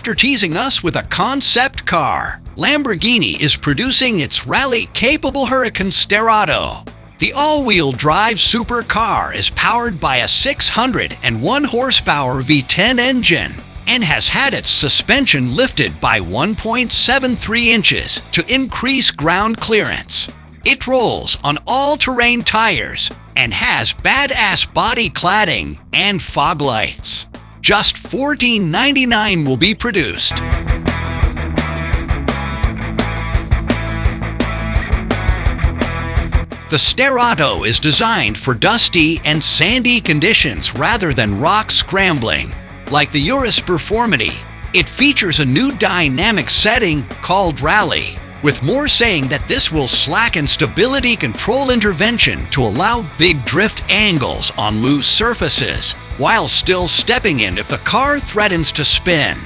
After teasing us with a concept car, Lamborghini is producing its rally-capable Huracan Sterrato. The all-wheel drive supercar is powered by a 601 horsepower V10 engine and has had its suspension lifted by 1.73 inches to increase ground clearance. It rolls on all-terrain tires and has badass body cladding and fog lights. Just $14.99 will be produced. The Sterrato is designed for dusty and sandy conditions rather than rock scrambling. Like the Urus Performity, it features a new dynamic setting called Rally, with more saying that this will slacken stability control intervention to allow big drift angles on loose surfaces, while still stepping in if the car threatens to spin.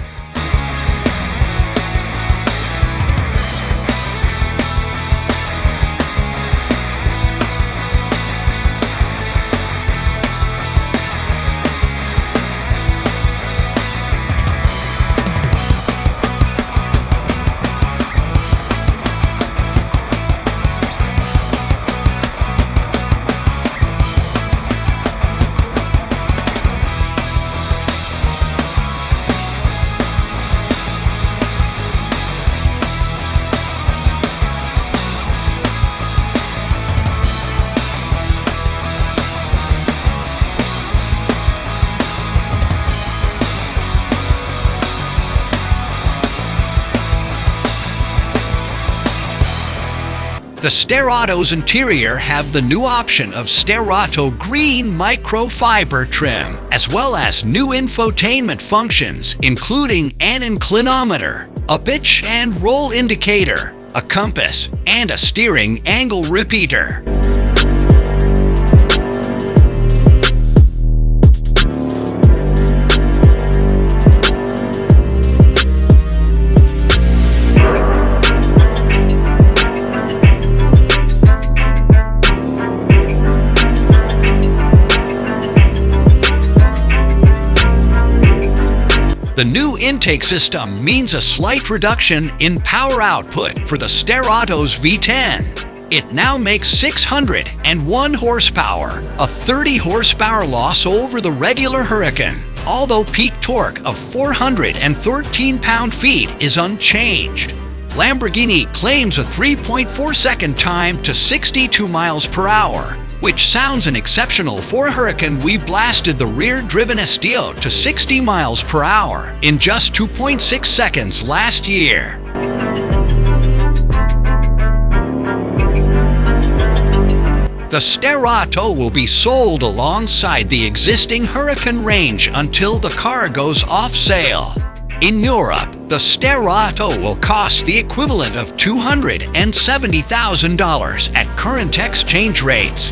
The Sterrato's interior have the new option of Sterrato green microfiber trim, as well as new infotainment functions, including an inclinometer, a pitch and roll indicator, a compass, and a steering angle repeater. The new intake system means a slight reduction in power output for the Sterrato's V10. It now makes 601 horsepower, a 30 horsepower loss over the regular Huracan, although peak torque of 413 pound-feet is unchanged. Lamborghini claims a 3.4-second time to 62 miles per hour, which sounds an exceptional for a Huracan. We blasted the rear-driven Estío to 60 miles per hour in just 2.6 seconds last year. The Sterrato will be sold alongside the existing Huracan range until the car goes off sale. In Europe, the Sterrato will cost the equivalent of $270,000 at current exchange rates.